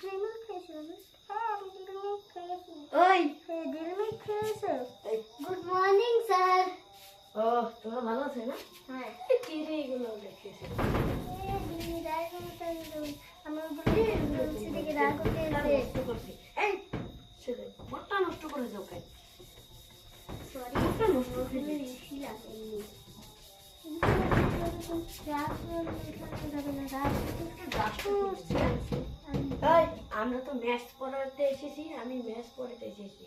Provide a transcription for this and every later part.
ড্রিমিল খেয়েছিলাম। হ্যাঁ আমি ড্রিমিল খেয়েছি। ওই ড্রিমিল খেয়েছো? এই, গুড মর্নিং স্যার। ও তোমরা ভালো আছে না? হ্যাঁ কি রে এগুলো দেখেছি? এই ছেলে বটটা নষ্ট করে যাও কেন? বটটা নষ্ট করে আমরা তো ম্যাথ পড়াতে এসেছি, আমি ম্যাথ পড়াতে এসেছি।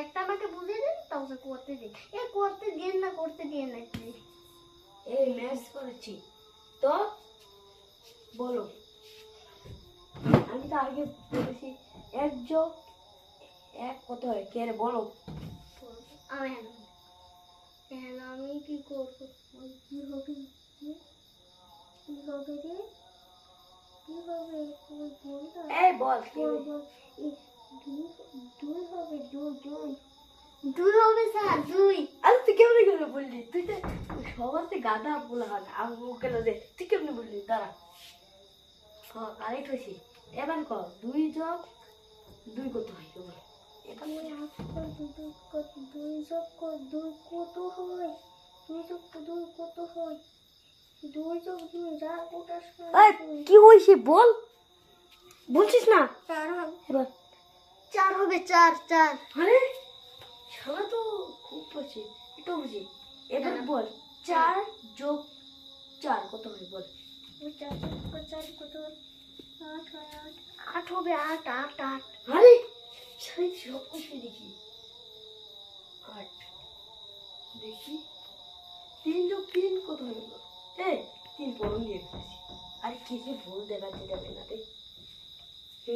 একটা আমাকে বুঝিয়ে দিন তাহলে করতে দিন। করতে দিন না, করতে দিন না প্লিজ। এই ম্যাথ করেছি তো বলো। আমি তো আগে বলেছি 1+1 কত হয়? কে রে বলো। আমি কি করবো? কি হবে? কি হবে রে? কি হবে? এই বল দুই হবে। দুই হবে স্যার, দুই। আরে তুই কেমন করে বললি? তুই তো সবার থেকে গাধা বলা হয় আমি মুখে দে। তুই কেমন বললি? দাঁড়া, হ্যাঁ কারেক্ট হয়েছি। এবার কর 2+2 কত হয়? এবার দুই যোগ কত হয়? 2+2 যা গোটা কি হয়েছে বল, বলছিস না? 4 হবে। এবার 4 হবে, 4। আরে শালা তো খুব বুঝি, এটা বুঝি। এবার বল 4+4 কত হয় বল। 4 কত? 8 হবে। 8। আরে শালা সব কিছু দেখি 8 দেখি। 3+3 কত হয় বল। 3 পরম দিয়ে ফেলেছি। আরে কিছু ভুল দেখাতে যাবে না রে।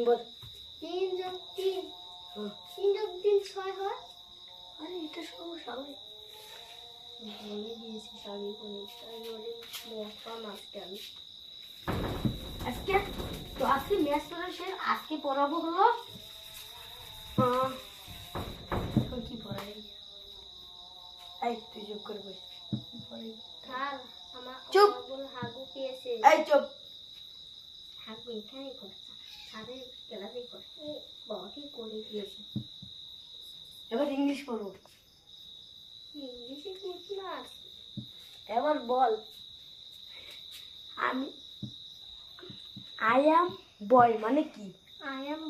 বল 3+3 হ্যাঁ। 3+3 6 হয়। আরে এটা সব স্বাভাবিক বলে দিয়েছি। স্বাভাবিক তাই বলে মরতাম আজকে আমি। আজকে তো আজকে ম্যাথ পড়া শেষ। আজকে পড়াবো হলো এখন কি পড়াই? এই তুই চুপ করে বস। স্যার আমার চুপ। হাগু পেয়েছে। এই চুপ। হাগু এখানেই করছে, স্যারের ক্লাসেই করছে। বাবা কি করে দিয়েছে। এবার ইংলিশ পড়ো। ইংলিশে কি ক্লাস? এবার বল আমি আই অ্যাম বয় মানে কি? I am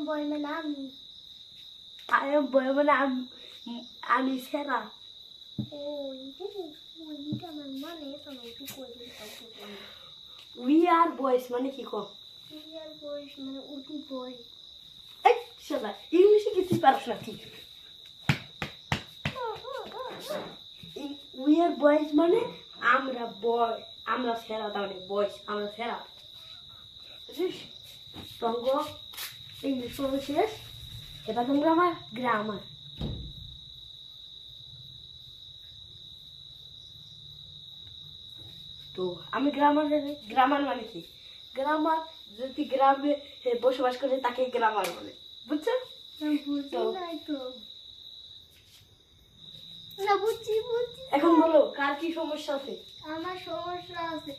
boy মানে আমি। আই অ্যাম বয় মানে আমি সেরা। এইটা আমার মানে তো একটু করে দিতে। উই আর বয়েস মানে কি কো? আর বয়স মানে উঠি বয়। এই শালা ইংলিশে কিছু পারছ না ঠিক। উই আর বয়েস মানে আমরা বয়, আমরা সেরা। তাহলে বয়েস আমরা সেরা। বুঝছিস? তঙ্গ ইংলিশ পড়া শেষ। এবার তোমরা আমার গ্রামার। তো আমি গ্রামার মানে কি? গ্রামার যদি গ্রামে বসবাস করে তাকে গ্রামার বলে। বুঝছো? বুঝছি। এখন বলো কার কি সমস্যা আছে? আমার সমস্যা আছে।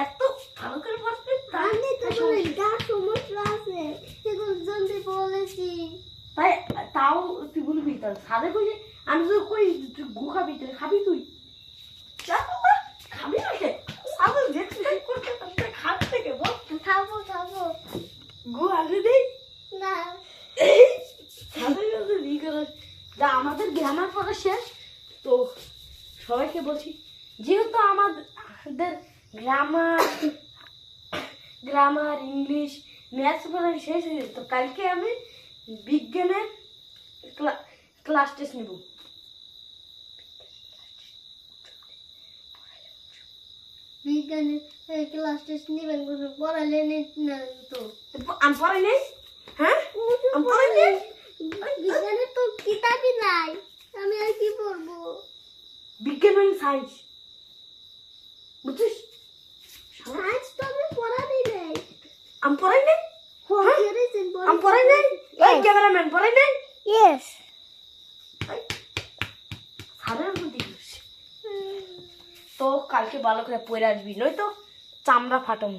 এত ভালো করে পড়তে আমি তো বলি যার সমস্যা আছে সেগুলো জলদি বলেছি। তাই তাও তুই বলবি তার সাদে কই আমি তো কই তুই গু খাবি, তুই খাবি তুই খাবি না কে? আমি দেখতে করতে করতে খাট থেকে বল খাবো গু আগে দেই না। সাদে যদি ই করে যা আমাদের গ্রামার পড়া শেষ। তো সবাইকে বলছি যেহেতু আমাদের গ্রামার ইংলিশ ম্যাথস পড়া শেষ হয়ে তো কালকে আমি বিজ্ঞানের ক্লাস টেস্ট নেব। বিজ্ঞানের ক্লাস টেস্ট নেবেন পড়ালে না তো আমি পড়াই নেই। হ্যাঁ আমি পড়াই নেই। বিজ্ঞানের তো কিতাবই নাই, আমি আর কি পড়বো? বিজ্ঞান মানে সায়েন্স, বুঝছিস? সায়েন্স তো আমি পড়াই নাই। আমি পড়াই নেই। আমি পড়াই নেই। এই ক্যামেরাম্যান পড়াই নেই। ইয়েস। সারের মধ্যে তো কালকে ভালো করে পরে আসবি নয়তো চামড়া ফাটাম।